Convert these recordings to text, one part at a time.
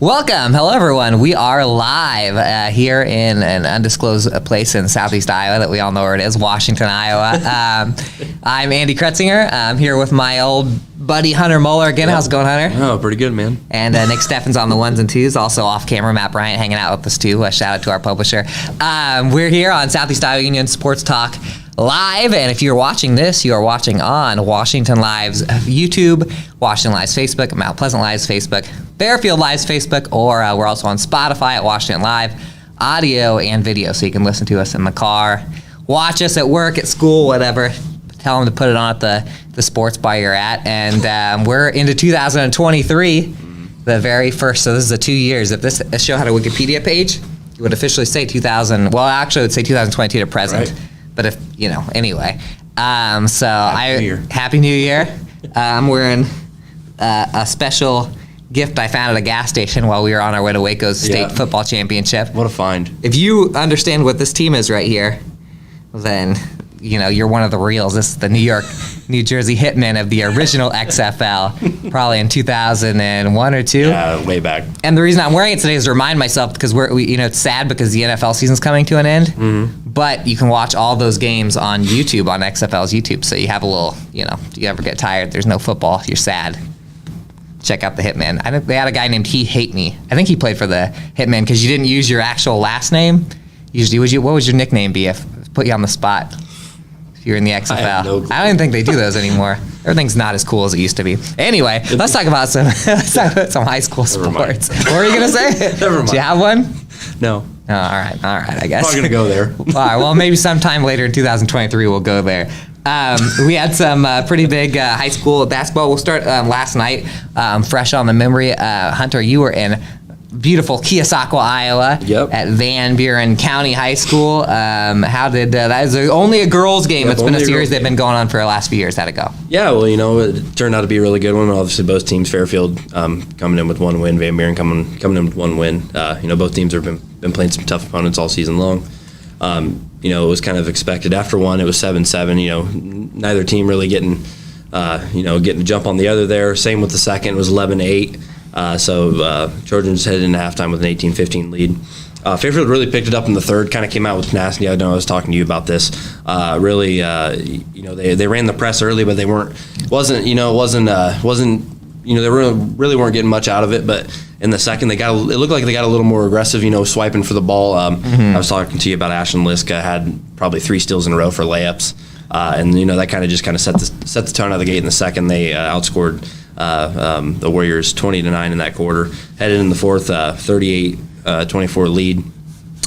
Welcome. Hello, everyone. We are live here in an undisclosed place in southeast Iowa that we all know where it is, Washington, Iowa. I'm Andy Kretzinger. I'm here with my old buddy Hunter Moeller again. Yep. How's it going, Hunter? Oh, pretty good, man. And Nick Steffens on the ones and twos. Also off camera, Matt Bryant hanging out with us too. Shout out to our publisher. We're here on Southeast Iowa Union Sports Talk Live, and if you're watching this, you are watching on Washington Live's YouTube, Washington Live's Facebook, Mount Pleasant Live's Facebook, Fairfield Live's Facebook, or we're also on Spotify at Washington Live, audio and video, so you can listen to us in the car, watch us at work, at school, whatever. Tell them to put it on at the sports bar you're at, and we're into 2023, the very first, so this is the 2 years. If this show had a Wikipedia page, it would officially say 2000, well, actually it would say 2022 to present. Right. But if, anyway. Happy New Year. I'm wearing a special gift I found at a gas station while we were on our way to Waco's state football championship. What a find. If you understand what this team is right here, then, you're one of the reals. This is the New Jersey Hitmen of the original XFL, probably in 2001 or 2. Yeah, way back. And the reason I'm wearing it today is to remind myself, because it's sad because the NFL season's coming to an end. Mm-hmm. But you can watch all those games on YouTube, on XFL's YouTube. So you have a little, if you ever get tired, there's no football, you're sad. Check out the Hitman. I think they had a guy named He Hate Me. I think he played for the Hitman because you didn't use your actual last name. Usually, what would your nickname be if put you on the spot? If you're in the XFL. I don't even think they do those anymore. Everything's not as cool as it used to be. Anyway, let's talk about some high school sports. What were you going to say? Never mind. Do you have one? No. Oh, all right, I guess. I'm not going to go there. All right, well, maybe sometime later in 2023 we'll go there. We had some pretty big high school basketball. We'll start last night, fresh on the memory. Hunter, you were in beautiful Keosauqua, Iowa, at Van Buren County High School. How did that is only a girls' game. It's been a series they've been going on for the last few years. How'd it go? Yeah, well, it turned out to be a really good one. Obviously, both teams, Fairfield coming in with one win, Van Buren coming in with one win. Both teams have been playing some tough opponents all season long. It was kind of expected. After one, it was 7-7. Neither team really getting a jump on the other there. Same with the second. It was 11-8. Trojan just headed into halftime with an 18-15 lead. Fairfield really picked it up in the third, kind of came out with tenacity. I know I was talking to you about this. They ran the press early, but they really weren't getting much out of it. But in the second, it looked like they got a little more aggressive, swiping for the ball. I was talking to you about Ashlyn Liska, had probably 3 steals in a row for layups. That kind of set the tone out of the gate in the second. They outscored the Warriors 20-9 in that quarter. Headed in the fourth, 38-24 lead.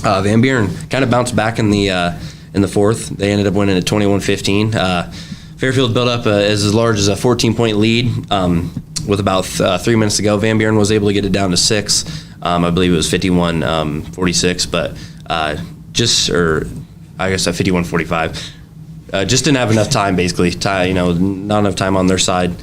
Van Buren kind of bounced back in the fourth. They ended up winning at 21-15. Fairfield built up as large as a 14-point lead with about 3 minutes to go. Van Buren was able to get it down to 6. I believe it was 51-46, but I guess 51-45. Just didn't have enough time, basically. Not enough time on their side.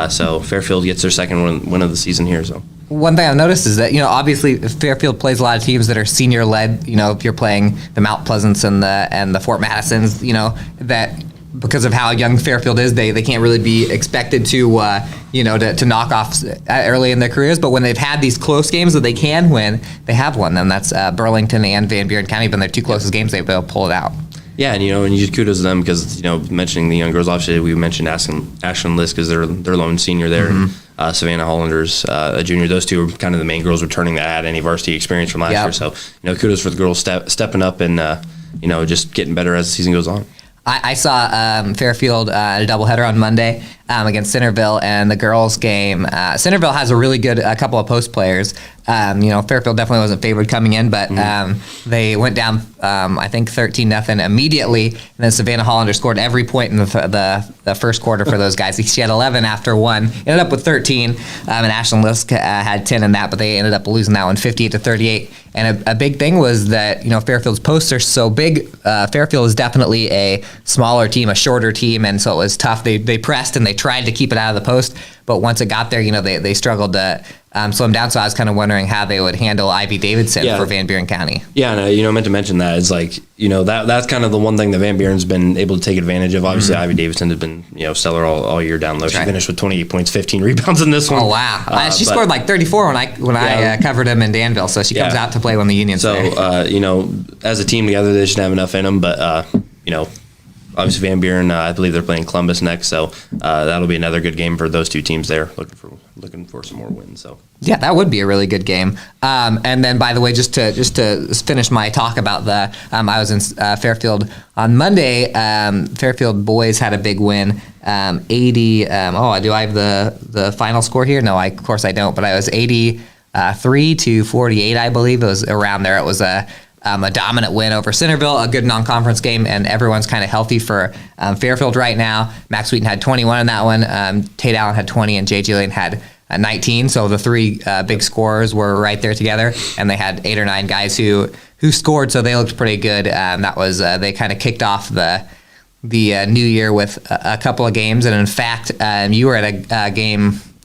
So Fairfield gets their second win of the season here. So one thing I've noticed is that obviously Fairfield plays a lot of teams that are senior led. If you're playing the Mount Pleasants and the Fort Madisons, that because of how young Fairfield is, they can't really be expected to knock off early in their careers. But when they've had these close games that they can win, they have won them. That's Burlington and Van Buren County. Been their 2 closest games, they've been able to pull it out. Yeah, and you just kudos to them because mentioning the young girls. Obviously, we mentioned Ashlyn Lisk because they're lone senior there. Mm-hmm. Savannah Hollander's a junior. Those two are kind of the main girls returning that had any varsity experience from last year. So kudos for the girls stepping up and just getting better as the season goes on. I saw Fairfield at a doubleheader on Monday against Centerville, and the girls' game. Centerville has a really good couple of post players. Fairfield definitely wasn't favored coming in, but they went down, I think 13-0 immediately, and then Savannah Hollander scored every point in the first quarter for those guys. She had 11 after one, ended up with 13, and Ashlyn Lisk had 10 in that, but they ended up losing that one 58-38. And a big thing was that Fairfield's posts are so big. Fairfield is definitely a smaller team, a shorter team, and so it was tough. They pressed and they tried to keep it out of the post, but once it got there, they struggled to slow him down. So I was kind of wondering how they would handle Ivy Davidson for Van Buren County. Yeah, and I meant to mention that. It's like, that's kind of the one thing that Van Buren's been able to take advantage of. Obviously, Ivy Davidson has been, stellar all year down low. She finished with 28 points, 15 rebounds in this one. Oh, wow. She scored like 34 when I covered him in Danville, so she comes out to play when the Union's there. So, as a team together, they should have enough in them, but, obviously Van Buren, I believe they're playing Columbus next, so that'll be another good game for those two teams there, looking for some more wins. So yeah, that would be a really good game. And then, by the way, just to finish my talk about I was in Fairfield on Monday. Fairfield boys had a big win, 80. Do I have the final score here? No, of course I don't. But I was 83-48, I believe. It was around there. It was a dominant win over Centerville, a good non-conference game, and everyone's kind of healthy for Fairfield right now. Max Wheaton had 21 in that one. Tate Allen had 20, and J.G. Lane had 19. So the three big scorers were right there together, and they had 8 or 9 guys who scored, so they looked pretty good. That was they kind of kicked off the new year with a couple of games, and in fact, you were at a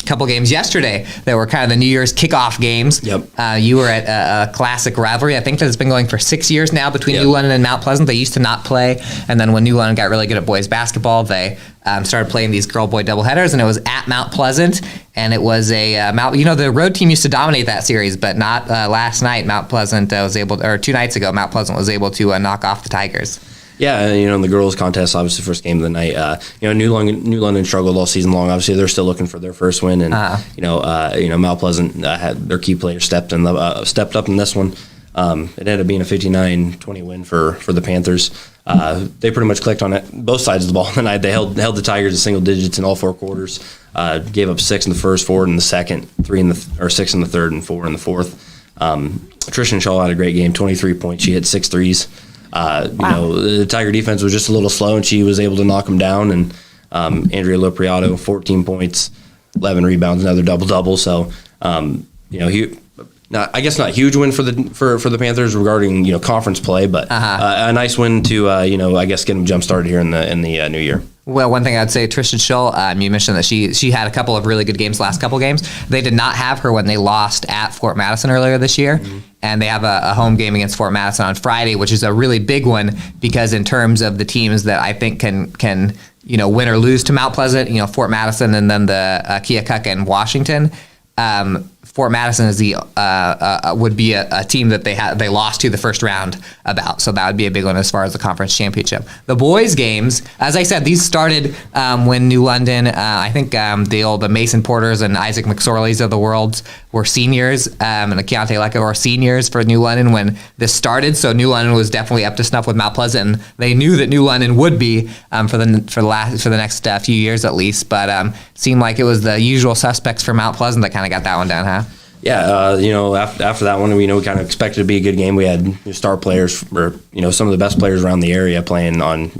couple games yesterday that were kind of the New Year's kickoff games. Yep. You were at a classic rivalry. I think that's been going for 6 years now between New London and Mount Pleasant. They used to not play, and then when New London got really good at boys basketball, they started playing these girl-boy doubleheaders, and it was at Mount Pleasant, and it was the road team used to dominate that series, but not last night. Mount Pleasant was able to, or 2 nights ago, Mount Pleasant was able to knock off the Tigers. Yeah, in the girls' contest, obviously first game of the night. New London struggled all season long. Obviously, they're still looking for their first win, and Mount Pleasant had their key player stepped up in this one. It ended up being a 59-20 win for the Panthers. They pretty much clicked on it both sides of the ball tonight. They held the Tigers to single digits in all 4 quarters. Gave up 6 in the first, 4 in the second, 6 in the third, and 4 in the fourth. Trishan Shaw had a great game, 23 points. She hit 6 threes. The Tiger defense was just a little slow, and she was able to knock them down. And Andrea Lopriato, 14 points, 11 rebounds, another double-double. So, I guess not a huge win for the Panthers regarding conference play, but a nice win to I guess get them jump started here in the new year. Well, one thing I'd say, Tristan Schull, you mentioned that she had a couple of really good games last couple games. They did not have her when they lost at Fort Madison earlier this year, and they have a home game against Fort Madison on Friday, which is a really big one because in terms of the teams that I think can win or lose to Mount Pleasant, Fort Madison and then the Keokuk and Washington. Fort Madison is would be a team that they lost to the first round about, so that would be a big one as far as the conference championship. The boys' games, as I said, these started when New London, I think the Mason Porters and Isaac McSorleys of the world were seniors, and the Keontae Lecca were seniors for New London when this started. So New London was definitely up to snuff with Mount Pleasant, and they knew that New London would be for the next few years at least. But seemed like it was the usual suspects for Mount Pleasant that kind of got that one down, huh? Yeah, after that one, we kind of expected it to be a good game. We had star players, or some of the best players around the area playing on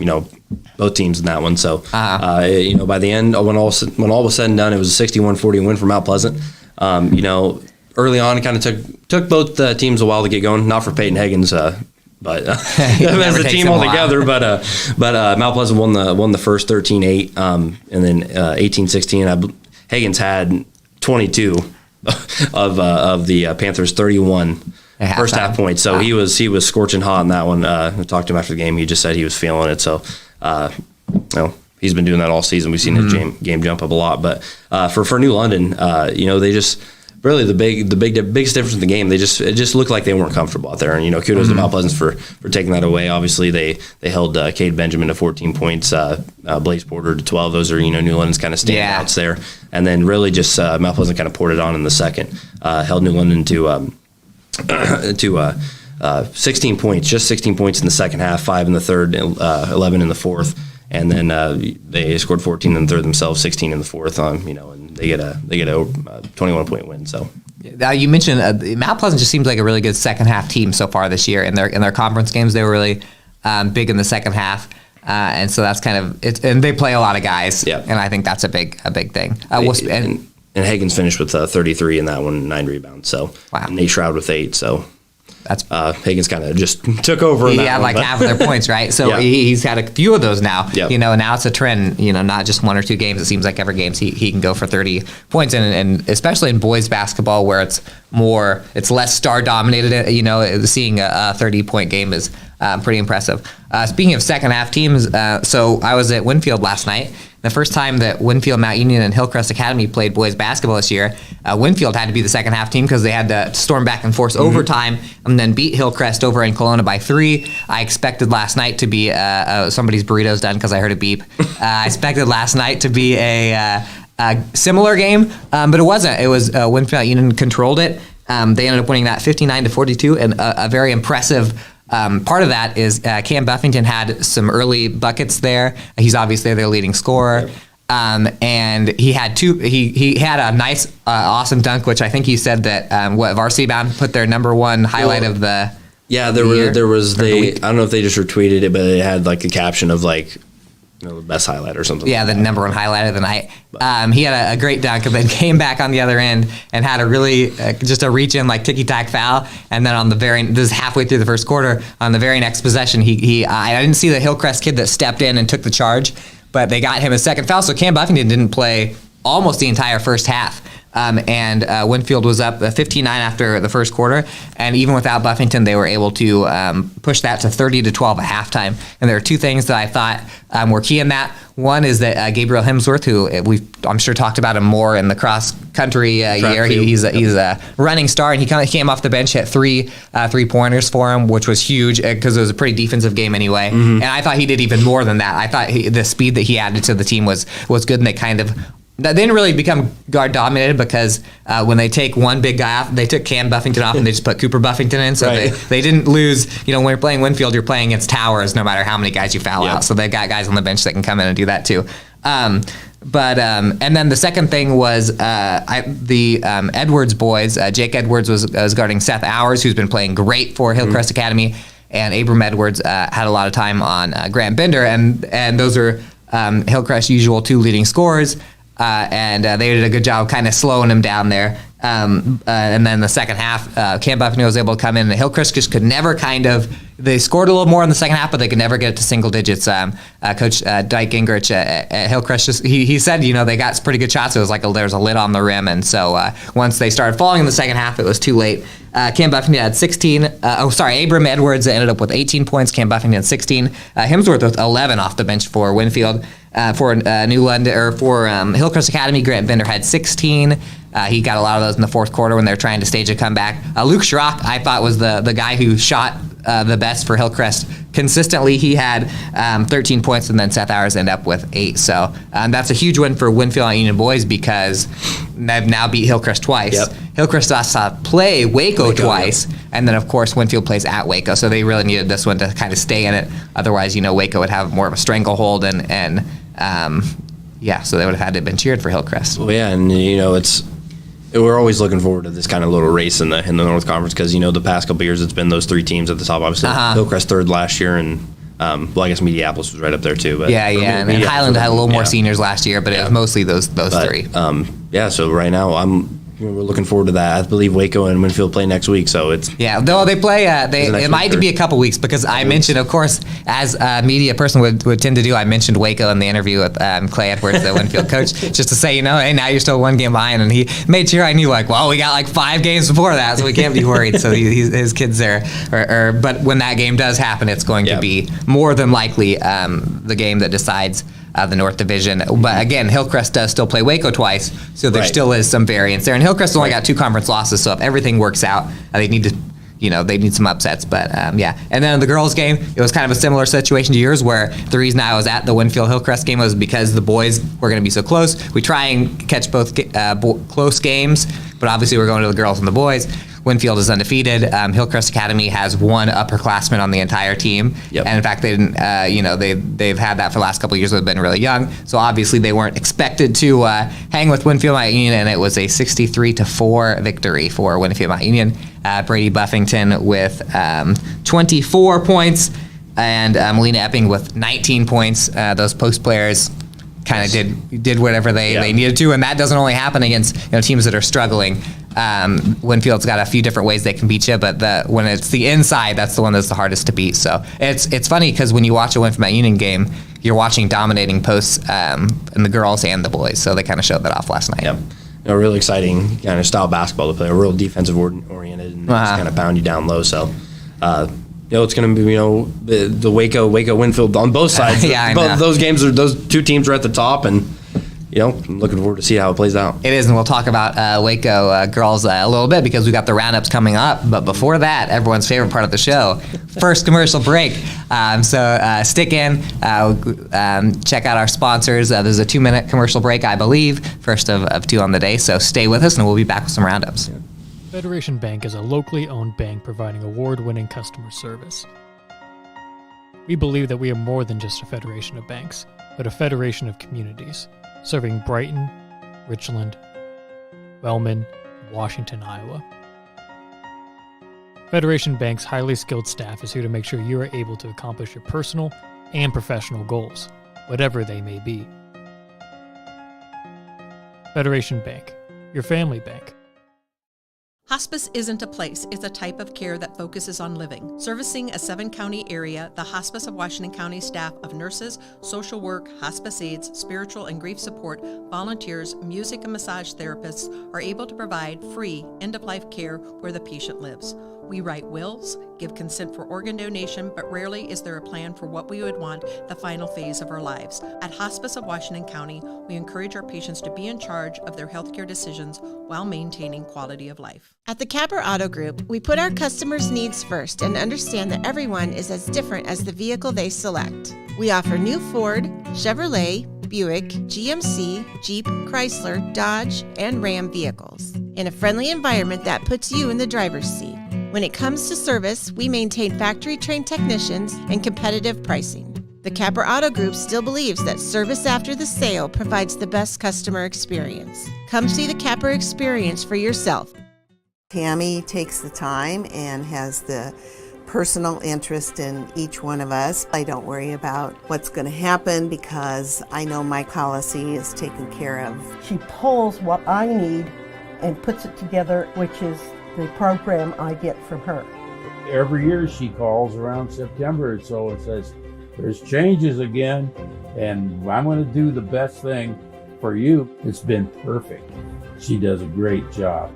both teams in that one. So by the end, when all was said and done, it was a 61-40 win for Mount Pleasant. Early on, it kind of took both teams a while to get going. Not for Peyton Higgins, but as a team altogether. But Mount Pleasant won the first 13-8, and then 18-16. Higgins had 22. of the Panthers 31 first half points. So he was scorching hot in that one. I talked to him after the game. He just said he was feeling it. So he's been doing that all season. We've seen his game jump up a lot. But for New London, they just really the biggest difference in the game. It just looked like they weren't comfortable out there. And kudos to Mount Pleasant for taking that away. Obviously they held Cade Benjamin to 14 points, Blaze Porter to 12. Those are New London's kind of standouts there. And then really just Mount Pleasant kind of poured it on in the second. Held New London to 16 points, just 16 points in the second half, 5 in the third, 11 in the fourth. And then they scored 14 in the third themselves, 16 in the fourth. And they get a 21-point win. So you mentioned Mount Pleasant just seems like a really good second half team so far this year. In their conference games, they were really big in the second half, and so that's kind of it. And they play a lot of guys. Yeah. And I think that's a big thing. And Higgins finished with 33 in that one, 9 rebounds. So wow. And Nate Shroud with 8. So That's Higgins kind of just took over. He had like half of their points, right? So Yeah. he's had a few of those now. Yep. Now it's a trend. Not just 1 or 2 games. It seems like every game he can go for 30 points, and especially in boys basketball where it's less star dominated. Seeing a 30-point game is pretty impressive. Speaking of second half teams, so I was at Winfield last night. The first time that Winfield, Mount Union, and Hillcrest Academy played boys basketball this year, Winfield had to be the second half team because they had to storm back and force overtime and then beat Hillcrest over in Kelowna by 3. I expected last night to be somebody's burrito's done because I heard a beep. I expected last night to be a similar game, but it wasn't. It was Winfield Mount Union controlled it. They ended up winning that 59-42, and a very impressive. Part of that is Cam Buffington had some early buckets there. He's obviously their leading scorer. And he had he had a nice, awesome dunk, which I think he said that Varsity Bound put their number 1 highlight of the Yeah, there was I don't know if they just retweeted it, but it had like a caption of like the best highlight or something. Yeah, the number 1 highlight of the night. He had a great dunk, and then came back on the other end and had a really just a reach in like ticky tack foul. And then on this is halfway through the first quarter, on the very next possession, I didn't see the Hillcrest kid that stepped in and took the charge, but they got him a second foul. So Cam Buffington didn't play almost the entire first half. And Winfield was up 15-9 after the first quarter, and even without Buffington, they were able to push that to 30-12 at halftime. And there are 2 things that I thought were key in that. One is that Gabriel Hemsworth, who I'm sure talked about him more in the cross country year. He's a running star, and he kind of came off the bench, hit 3 3-pointers for him, which was huge because it was a pretty defensive game anyway. And I thought he did even more than that. I thought the speed that he added to the team was good, and they didn't really become guard dominated because when they take one big guy off, they took Cam Buffington off and they just put Cooper Buffington in. So right. they didn't lose. When you're playing Winfield, you're playing against towers no matter how many guys you foul out. So they've got guys on the bench that can come in and do that too. And then the second thing was the Edwards boys. Jake Edwards was guarding Seth Hours, who's been playing great for Hillcrest Academy, and Abram Edwards had a lot of time on Grant Bender, and those are Hillcrest's usual 2 leading scorers. And they did a good job kind of slowing him down there. And then the second half, Cam Buffington was able to come in, and Hillcrest just could never they scored a little more in the second half, but they could never get it to single digits. Coach Dyke Gingrich at Hillcrest, he said, they got pretty good shots. It was like there was a lid on the rim, and so once they started falling in the second half, it was too late. Cam Buffington had 16. Abram Edwards ended up with 18 points. Cam Buffington 16. Hemsworth with 11 off the bench for Winfield. For New London or for Hillcrest Academy, Grant Bender had 16. He got a lot of those in the fourth quarter when they were trying to stage a comeback. Luke Schrock, I thought, was the guy who shot the best for Hillcrest consistently. He had 13 points, and then Seth Hours ended up with 8. So that's a huge win for Winfield and Union boys because they've now beat Hillcrest twice. Yep. Hillcrest has to play Waco twice, and then of course Winfield plays at Waco. So they really needed this one to kind of stay in it. Otherwise, Waco would have more of a stranglehold, and so they would have had to have been cheered for Hillcrest. Well, yeah, and we're always looking forward to this kind of little race in the North Conference because the past couple of years it's been those 3 teams at the top. Obviously, Hillcrest 3rd last year, and I guess Mediapolis was right up there too. But and Highland had a little more seniors last year, but it was mostly those 3. So right now we're looking forward to that. I believe Waco and Winfield play next week, so it's though they play. It might be a couple weeks because I mentioned, of course, as a media person would tend to do. I mentioned Waco in the interview with Clay Edwards, the Winfield coach, just to say, hey, now you're still 1 game behind, and he made sure I knew, we got 5 games before that, so we can't be worried. So his kids there, but when that game does happen, it's going to be more than likely the game that decides the North Division. But again, Hillcrest does still play Waco twice, so there still is some variance there. And Hillcrest only got 2 conference losses, so if everything works out, they need to, they need some upsets. But And then in the girls' game, it was kind of a similar situation to yours, where the reason I was at the Winfield Hillcrest game was because the boys were going to be so close. We try and catch both close games, but obviously we're going to the girls and the boys. Winfield is undefeated. Hillcrest Academy has 1 upperclassman on the entire team, and in fact, they didn't. They've had that for the last couple of years. They've been really young, so obviously they weren't expected to hang with Winfield Mount Union, and it was a 63-4 victory for Winfield Mount Union. Brady Buffington with 24 points, and Melina Epping with 19 points. Those post players kind of did whatever they needed to, and that doesn't only happen against teams that are struggling. Winfield's got a few different ways they can beat you, but when it's the inside, that's the one that's the hardest to beat. So it's funny because when you watch a Winfield Mount Union game, you're watching dominating posts in the girls and the boys. So they kind of showed that off last night. Yep. Really exciting kind of style basketball to play, a real defensive oriented and just kind of pound you down low. So, it's going to be, the Waco Winfield on both sides. Both those games those two teams are at the top, and I'm looking forward to see how it plays out. It is, and we'll talk about Waco girls a little bit because we got the roundups coming up. But before that, everyone's favorite part of the show, first commercial break. So stick in, check out our sponsors. There's a 2-minute commercial break, I believe, first of 2 on the day. So stay with us, and we'll be back with some roundups. Yeah. Federation Bank is a locally owned bank providing award-winning customer service. We believe that we are more than just a federation of banks, but a federation of communities, serving Brighton, Richland, Wellman, and Washington, Iowa. Federation Bank's highly skilled staff is here to make sure you are able to accomplish your personal and professional goals, whatever they may be. Federation Bank, your family bank. Hospice isn't a place, it's a type of care that focuses on living. Servicing a 7-county area, the Hospice of Washington County staff of nurses, social work, hospice aides, spiritual and grief support, volunteers, music and massage therapists are able to provide free end-of-life care where the patient lives. We write wills, give consent for organ donation, but rarely is there a plan for what we would want the final phase of our lives. At Hospice of Washington County, we encourage our patients to be in charge of their healthcare decisions while maintaining quality of life. At the Capper Auto Group, we put our customers' needs first and understand that everyone is as different as the vehicle they select. We offer new Ford, Chevrolet, Buick, GMC, Jeep, Chrysler, Dodge, and Ram vehicles in a friendly environment that puts you in the driver's seat. When it comes to service, we maintain factory-trained technicians and competitive pricing. The Capper Auto Group still believes that service after the sale provides the best customer experience. Come see the Capper experience for yourself. Tammy takes the time and has the personal interest in each one of us. I don't worry about what's going to happen because I know my policy is taken care of. She pulls what I need and puts it together, which is the program I get from her. Every year she calls around September or so and says, there's changes again, and I'm going to do the best thing for you. It's been perfect. She does a great job.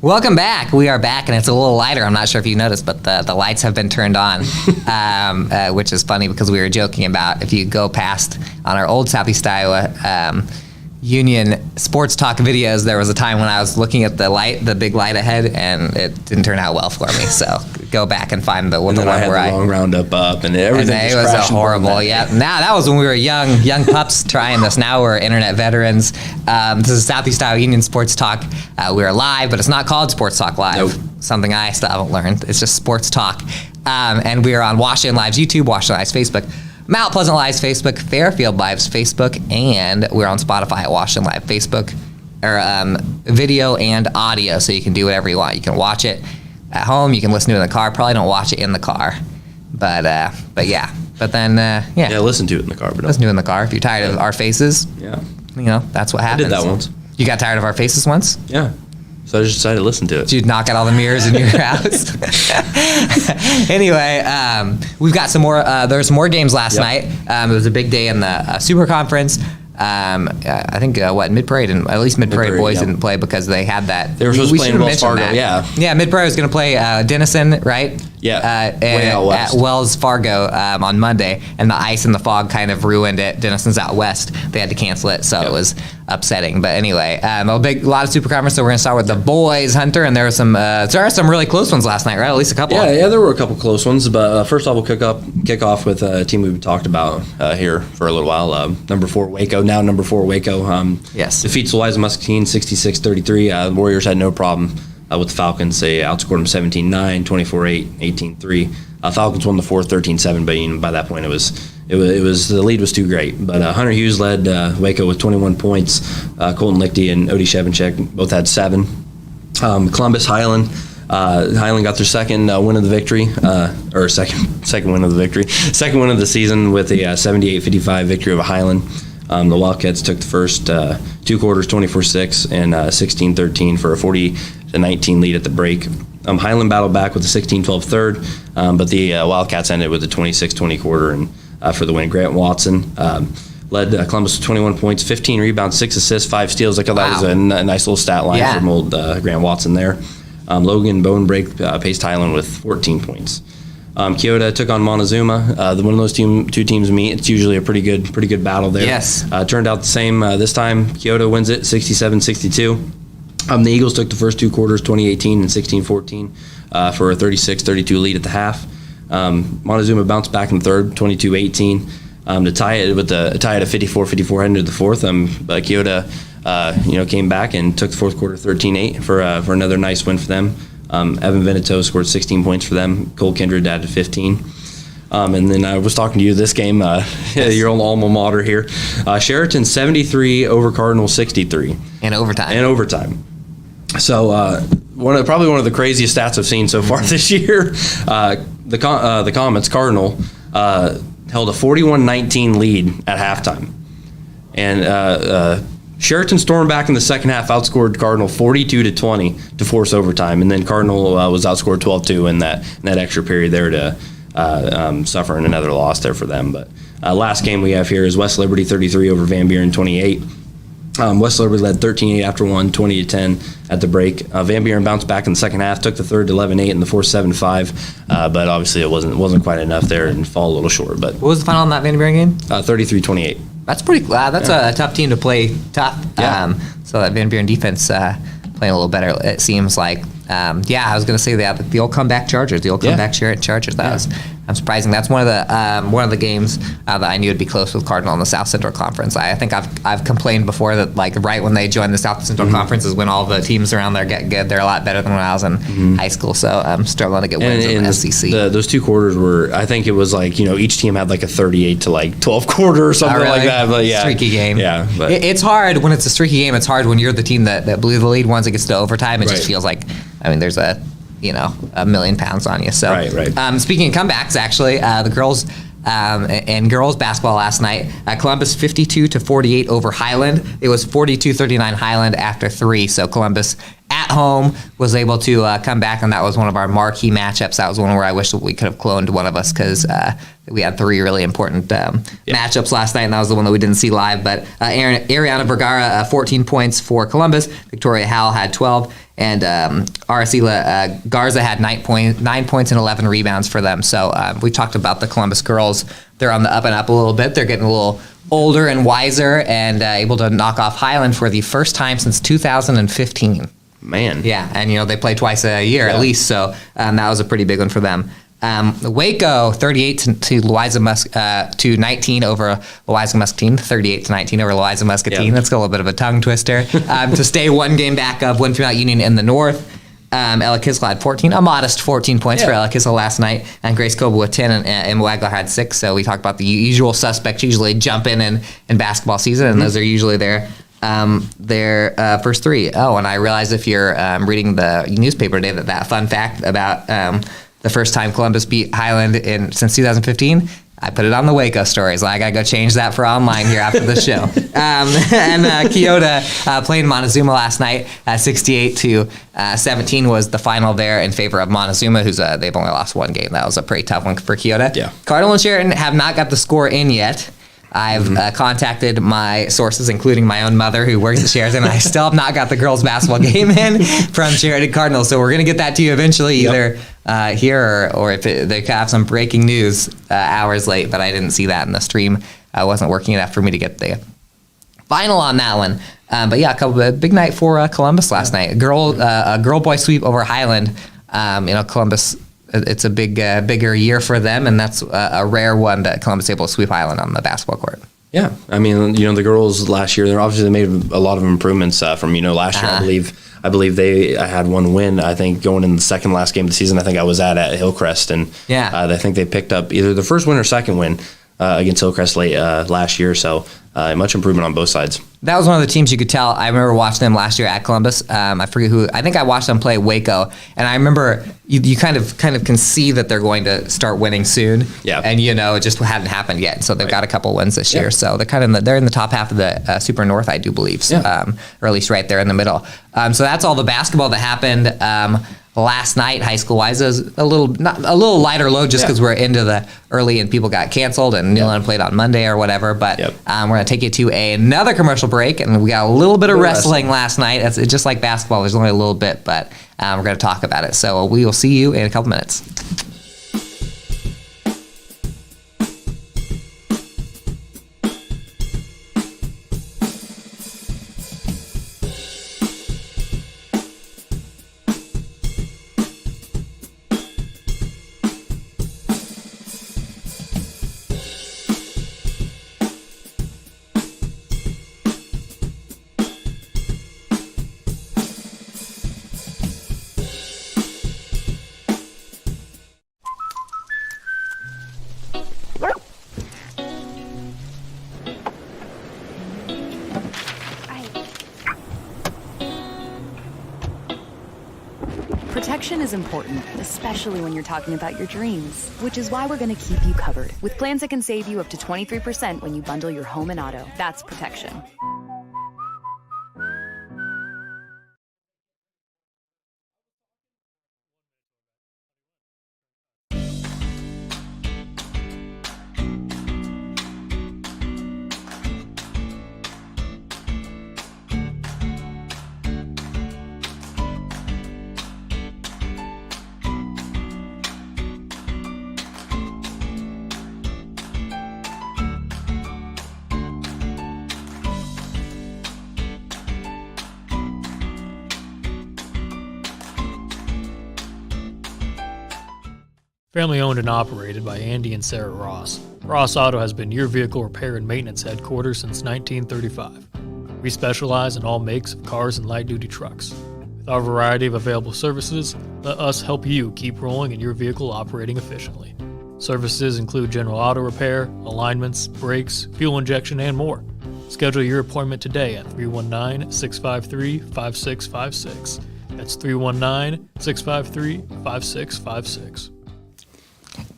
Welcome back. We are back, and it's a little lighter. I'm not sure if you noticed, but the lights have been turned on, which is funny because we were joking about if you go past on our old Southeast Iowa Union sports talk videos, there was a time when I was looking at the big light ahead, and it didn't turn out well for me. So go back and find the one where I had the long roundup up and everything. And it was a horrible. Yeah. Now that was when we were young pups trying this. Now we're internet veterans. This is Southeast Iowa Union Sports Talk. We are live, but it's not called Sports Talk Live. Nope. Something I still haven't learned. It's just Sports Talk. And we are on Washington Live's YouTube, Washington Live's Facebook, Mount Pleasant Live's Facebook, Fairfield Live's Facebook, and we're on Spotify at Washington Live Facebook, or video and audio, so you can do whatever you want. You can watch it at home, you can listen to it in the car. Probably don't watch it in the car, but yeah. But then yeah, listen to it in the car. But listen to it in the car if you're tired of our faces. Yeah, that's what happens. I did that once. You got tired of our faces once? Yeah. So I just decided to listen to it. Did you knock out all the mirrors in your house? Anyway, we've got some more. There's more games last night. It was a big day in the Super Conference. I think Mid Prairie didn't. At least Mid Prairie boys didn't play because they had that. They were supposed to play in Wells Fargo. Yeah, Mid Prairie was going to play Denison, right? Yeah, way out west. At Wells Fargo on Monday, and the ice and the fog kind of ruined it. Denison's out west. They had to cancel it, so it was upsetting. But anyway, a lot of Super Conference. So we're going to start with the boys, Hunter, and there are some really close ones last night, right? At least a couple. Yeah, there were a couple close ones. But first off, we'll kick off with a team we've talked about here for a little while. Number 4 Waco, now number 4 Waco. Yes. Defeats Louisa Muscatine 66-33. The Warriors had no problem with the Falcons. They outscored them 17-9, 24-8, 18-3. Falcons won the fourth 13-7, but by that point it was the lead was too great. But Hunter Hughes led Waco with 21 points. Colton Lichty and Odie Shevenchek both had 7. Columbus Highland got their second win of the victory, or second win of the victory, second win of the season with a 78-55 victory over Highland. The Wildcats took the first 2 quarters 24-6 and 16-13 for a 40-19 lead at the break. Highland battled back with a 16-12 third, but the Wildcats ended with a 26-20 quarter and for the win. Grant Watson led Columbus with 21 points, 15 rebounds, 6 assists, 5 steals. I thought that was a nice little stat line from old Grant Watson there. Logan Bowenbrake paced Highland with 14 points. Keota took on Montezuma. One of those two teams meet. It's usually a pretty good battle there. Yes. Turned out the same this time. Keota wins it 67-62. The Eagles took the first 2 quarters, 2018 and 16-14, for a 36-32 lead at the half. Montezuma bounced back in the third, 22-18, to tie it at a 54-54 heading into the fourth. Keota, came back and took the fourth quarter 13-8 for another nice win for them. Evan Veneto scored 16 points for them. Cole Kindred added 15. And then I was talking to you this game, your own alma mater here. Sheraton 73 over Cardinal 63. In overtime. So probably one of the craziest stats I've seen so far this year. The Comets, Cardinal, held a 41-19 lead at halftime. And Sheraton stormed back in the second half, outscored Cardinal 42-20 to force overtime, and then Cardinal was outscored 12-2 in that extra period there to suffering another loss there for them. But last game we have here is West Liberty 33 over Van Buren 28. West Liberty led 13-8 after one, 20-10 at the break. Van Buren bounced back in the second half, took the third to 11-8 and the fourth 7-5, but obviously it wasn't quite enough there and fall a little short. But What was the final on that Van Buren game? 33-28. That's pretty. That's a tough team to play tough. Yeah. So that Van Buren defense playing a little better. It seems like. I was going to say that the old comeback Chargers, the old comeback Sheraton Chargers. I'm surprising. That's one of the games that I knew would be close with Cardinal in the South Central Conference. I think I've complained before that right when they joined the South Central Conference is when all the teams around there get good. They're a lot better than when I was in high school. So I'm struggling to get wins in the SEC. Those 2 quarters were, I think it was each team had a 38 to 12 quarter or something like that. But yeah, streaky game. Yeah, but it's hard when it's a streaky game. It's hard when you're the team that blew the lead. Once it gets to overtime, it just feels like. There's a million pounds on you. So, right. Speaking of comebacks, actually, the girls in girls basketball last night, Columbus 52-48 over Highland. It was 42-39 Highland after 3. So Columbus at home was able to come back, and that was one of our marquee matchups. That was one where I wish we could have cloned one of us because we had 3 really important matchups last night, and that was the one that we didn't see live. But Ariana Vergara, 14 points for Columbus. Victoria Howell had 12. And Aracela Garza had 9 points and 11 rebounds for them. So we talked about the Columbus girls. They're on the up and up a little bit. They're getting a little older and wiser and able to knock off Highland for the first time since 2015. Man. Yeah, and they play twice a year at least. So that was a pretty big one for them. Waco 38 to Louisa to 19 over Louisa Muscatine, 38-19 over Louisa Muscatine. That's a little bit of a tongue twister. To stay 1 game back of Winfield Mount Union in the North. Ella Kissel had 14, a modest 14 points for Ella Kissel last night, and Grace Coble with 10, and Emma Wagler had 6. So we talked about the usual suspects usually jump in basketball season, and those are usually their first 3. Oh, and I realized if you're reading the newspaper today that fun fact about the first time Columbus beat Highland since 2015, I put it on the Waco stories. I gotta go change that for online here after the show. Keota played Montezuma last night. 68-17 was the final there in favor of Montezuma, who's they've only lost 1 game. That was a pretty tough one for Keota. Yeah. Cardinal and Sheraton have not got the score in yet. I've contacted my sources, including my own mother, who works at Sheraton. I still have not got the girls' basketball game in from Sheraton Cardinal. So we're going to get that to you eventually, either here or if they could have some breaking news hours late. But I didn't see that in the stream. I wasn't working enough for me to get the final on that one. But yeah, a big night for Columbus last night. A girl-boy sweep over Highland. Columbus. It's a bigger year for them, and that's a rare one that Columbus able to sweep Highland on the basketball court. Yeah, the girls last year, they made a lot of improvements from last year. I believe they had 1 win. I think going in the second last game of the season, I think I was at Hillcrest, and I think they picked up either the first win or second win against Hillcrest late last year. So much improvement on both sides. that was one of the teams you could tell. I remember watching them last year at Columbus. I forget who. I think I watched them play Waco, and I remember you kind of can see that they're going to start winning soon. Yeah. And it just hadn't happened yet. So they've got a couple wins this year. So they're they're in the top half of the Super North, I do believe, or at least right there in the middle. So that's all the basketball that happened. Last night, high school wise, was a little lighter load just because we're into the early and people got canceled and Neyland played on Monday or whatever. But we're going to take you to another commercial break, and we got a little bit of wrestling last night. It's just like basketball. There's only a little bit, but we're going to talk about it. So we will see you in a couple minutes. Protection is important, especially when you're talking about your dreams, which is why we're going to keep you covered with plans that can save you up to 23% when you bundle your home and auto. That's protection. Family owned and operated by Andy and Sarah Ross, Ross Auto has been your vehicle repair and maintenance headquarters since 1935. We specialize in all makes of cars and light-duty trucks. With our variety of available services, let us help you keep rolling and your vehicle operating efficiently. Services include general auto repair, alignments, brakes, fuel injection, and more. Schedule your appointment today at 319-653-5656. That's 319-653-5656.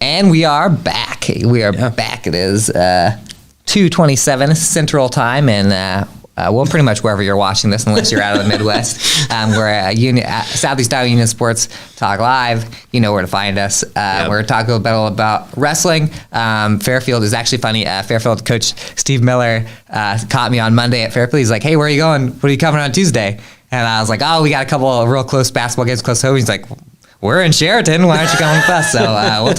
And we are back. Back. It is 2:27 Central Time, and well, pretty much wherever you're watching this, unless you're out of the Midwest. We're Southeast Iowa Union Sports Talk Live. You know where to find us. We're talking about wrestling. Fairfield is actually funny. Fairfield coach Steve Miller caught me on Monday at Fairfield. He's like, "Hey, where are you going? What are you covering on Tuesday?" And I was like, "Oh, we got a couple of real close basketball games close to home." He's like, "We're in Sheraton. Why aren't you coming with us?" So we'll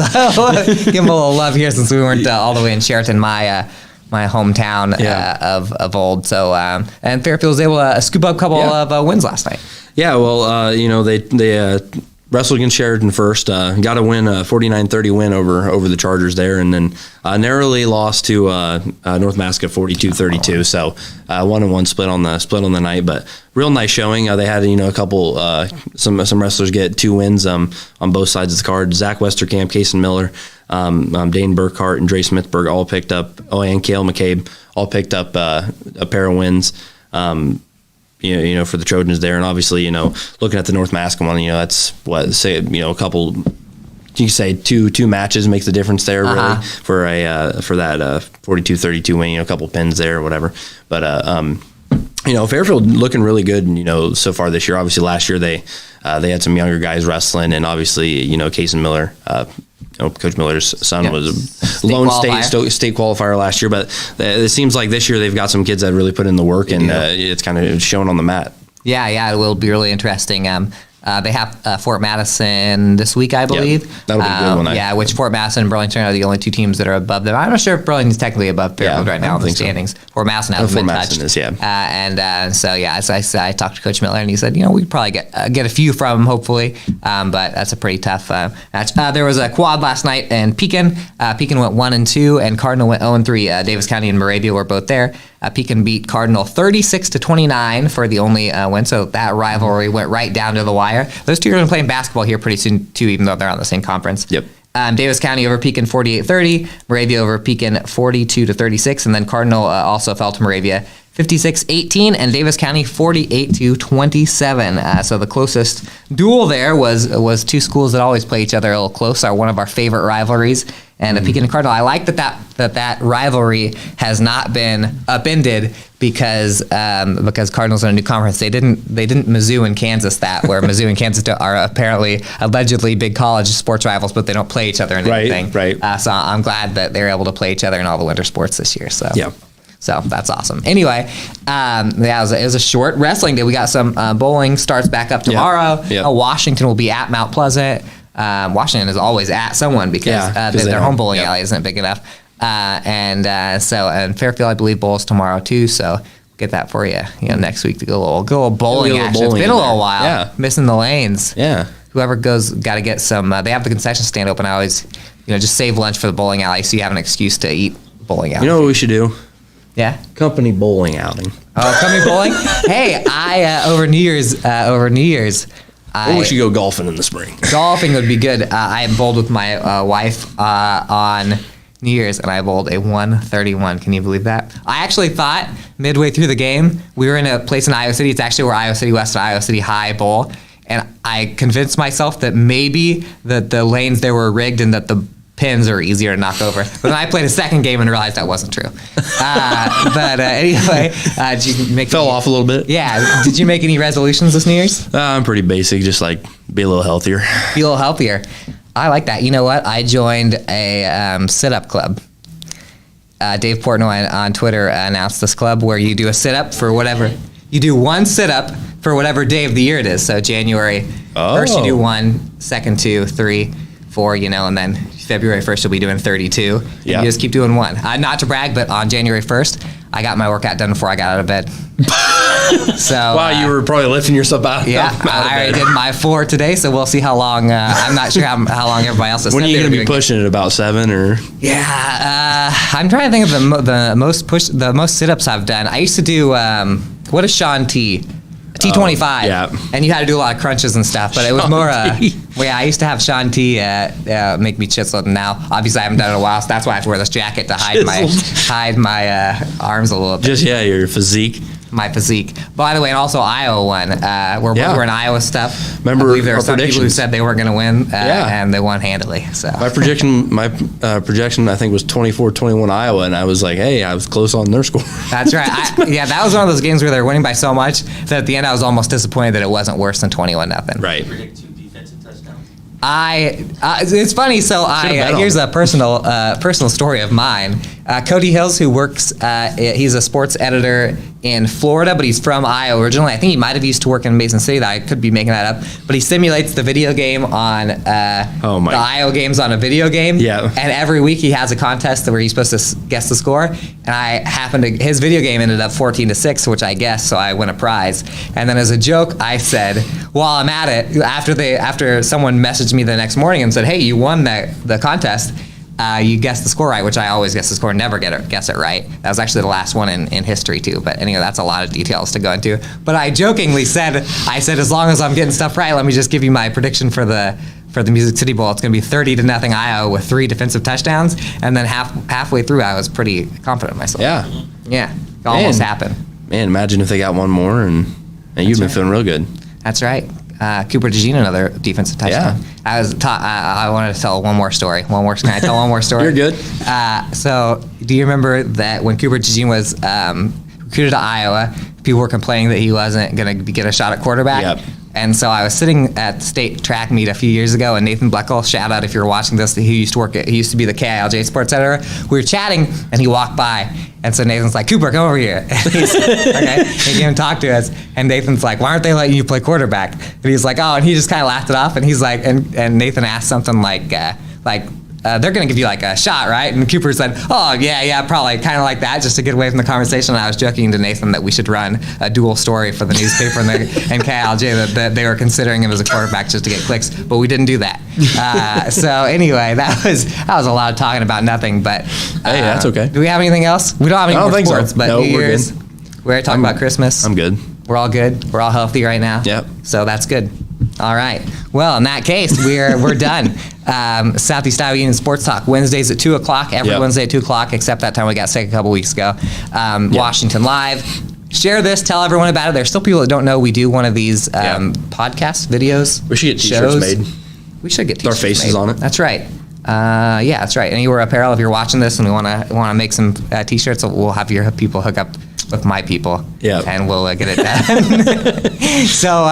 give him a little love here since we weren't all the way in Sheraton, my hometown of old. So and Fairfield was able to scoop up a couple of wins last night. Yeah, well, they wrestled against Sheridan first. Got a win, a 49-30 win over the Chargers there, and then narrowly lost to North Masca 42-32. So 1-1 split on the night, but real nice showing. They had a couple some wrestlers get 2 wins on both sides of the card. Zach Westerkamp, Kason Miller, Dane Burkhart, and Dre Smithberg all picked up. Oh, and Cale McCabe all picked up a pair of wins. For the Trojans there, and obviously, looking at the North Mascom one, that's a couple. You could say two matches makes the difference there, really, for that 42-32 win. A couple pins there or whatever, but Fairfield looking really good. So far this year. Obviously, last year they had some younger guys wrestling, and obviously, Kason Miller. Coach Miller's son was a lone state qualifier last year, but it seems like this year they've got some kids that really put in the work, and it's kind of shown on the mat. Yeah, it will be really interesting. They have Fort Madison this week, I believe. That'll be a good one. Yeah, which Fort Madison and Burlington are the only 2 teams that are above them. I'm not sure if Burlington's technically above Fairfield right now in the standings. So. Fort Madison hasn't been touched. So I talked to Coach Miller, and he said, we could probably get a few from him, hopefully. But that's a pretty tough match. There was a quad last night in Pekin. Pekin went 1-2, and Cardinal went 0-3. Davis County and Moravia were both there. Pekin beat Cardinal 36-29 for the only win, so that rivalry went right down to the wire. Those 2 are going to play basketball here pretty soon, too, even though they're on the same conference. Yep. Davis County over Pekin 48-30, Moravia over Pekin 42-36, and then Cardinal also fell to Moravia 56-18, and Davis County 48-27. So the closest duel there was two schools that always play each other a little close. Are one of our favorite rivalries. And the Pekin and Cardinal, I like that rivalry has not been upended because Cardinals are in a new conference. They didn't Mizzou and Kansas that, where Mizzou and Kansas are apparently allegedly big college sports rivals, but they don't play each other in anything. Right. So I'm glad that they're able to play each other in all the winter sports this year. So Yeah. So that's awesome. Anyway, it was a short wrestling day. We got some bowling starts back up tomorrow. Yep. Washington will be at Mount Pleasant. Washington is always at someone because their home bowling alley isn't big enough. And Fairfield, I believe, bowls tomorrow too. So get that for you. Next week to go a little bowling action. It's been a little while. Yeah. Missing the lanes. Yeah. Whoever goes got to get some. They have the concession stand open. I always, just save lunch for the bowling alley so you have an excuse to eat bowling alley. You know what we should do? Yeah. Company bowling outing. Oh, company bowling. Hey, I over New Year's. Or we should go golfing in the spring. Golfing would be good. I bowled with my wife on New Year's, and I bowled a 131. Can you believe that? I actually thought midway through the game, we were in a place in Iowa City. It's actually where Iowa City West and Iowa City High bowl. And I convinced myself that maybe the lanes there were rigged and that the pins are easier to knock over. But then I played a second game and realized that wasn't true. Anyway, did you Fell off a little bit. Yeah. Did you make any resolutions this New Year's? I'm pretty basic, just like be a little healthier. Be a little healthier. I like that. You know what? I joined a sit-up club. Dave Portnoy on Twitter announced this club where you do a sit-up for whatever. You do one sit-up for whatever day of the year it is. So January 1st, you do 1, 2nd, 2, 3, 4, and then February 1st, you'll be doing 32. Yeah. You just keep doing 1. Not to brag, but on January 1st, I got my workout done before I got out of bed. So wow, you were probably lifting yourself out. Yeah, out of I already bed. did my 4 today, so we'll see how long. I'm not sure how long everybody else is. When are you going to be pushing it? About 7 or? Yeah, I'm trying to think of the most sit-ups I've done. I used to do what is Sean T? T25. Yeah. And you had to do a lot of crunches and stuff, but it was more. I used to have Sean T make me chiseled, and now obviously I haven't done it in a while, so that's why I have to wear this jacket to hide my arms a little bit. Just your physique. My physique. By the way, and also Iowa won. We're in Iowa stuff. Remember I believe there our were some people who predictions. said they weren't going to win, and they won handily. So My projection, I think was 24-21 Iowa, and I was like, hey, I was close on their score. That's right. That was one of those games where they were winning by so much that at the end I was almost disappointed that it wasn't worse than 21-0. Right. It's funny. So here's a personal story of mine. Cody Hills, who works, he's a sports editor in Florida, but he's from Iowa originally. I think he might have used to work in Mason City. That I could be making that up. But he simulates the video game on the Iowa games on a video game. Yeah. And every week he has a contest where he's supposed to guess the score. And his video game ended up 14-6, which I guessed, so I won a prize. And then as a joke, I said, while I'm at it, after someone messaged me the next morning and said, hey, you won the contest. You guessed the score right, which I always guess the score, never guess it right. That was actually the last one in history too. But anyway, that's a lot of details to go into. But I jokingly said, as long as I'm getting stuff right, let me just give you my prediction for the Music City Bowl. It's going to be 30-0 Iowa with 3 defensive touchdowns. And then halfway through, I was pretty confident in myself. Yeah, it almost happened. Man, imagine if they got one more, and you've been feeling real good. That's right. Cooper DeJean, another defensive touchdown. Yeah. I wanted to tell one more story. Can I tell one more story? You're good. So, do you remember that when Cooper DeJean was recruited to Iowa, people were complaining that he wasn't going to get a shot at quarterback? Yep. And so I was sitting at the state track meet a few years ago, and Nathan Bleckel, shout out if you're watching this, he used to be the KILJ sports editor. We were chatting, and he walked by, and so Nathan's like, Cooper, come over here. And he's, okay, he came and talked to us, and Nathan's like, why aren't they letting you play quarterback? And he's like, oh, and he just kind of laughed it off, and he's like, and Nathan asked something like they're going to give you like a shot, right? And Cooper said, oh, yeah, probably, kind of like that, just to get away from the conversation. And I was joking to Nathan that we should run a dual story for the newspaper and KILJ that they were considering him as a quarterback just to get clicks, but we didn't do that. So anyway, that was a lot of talking about nothing, but hey, that's okay. Do we have anything else? We don't have any more sports, so. but No, New Year's. We're already talking about Christmas. I'm good. We're all good. We're all healthy right now. Yep. So that's good. All right. Well, in that case, we're done. Southeast Iowa Union Sports Talk, Wednesdays at 2 o'clock, every Wednesday at 2 o'clock, except that time we got sick a couple weeks ago. Washington Live. share this. Tell everyone about it. There's still people that don't know we do one of these podcast videos. We should get T-shirts made. We should get With our T-shirts faces made. on it. That's right. Yeah, that's right. Anywhere Apparel, if you're watching this and we want to make some T-shirts, we'll have your people hook up with my people. Yeah. And we'll get it done. So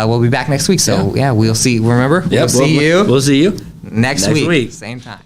we'll be back next week. So yeah, we'll see. Remember? Yeah, we'll see you We'll see you next next week. Same time.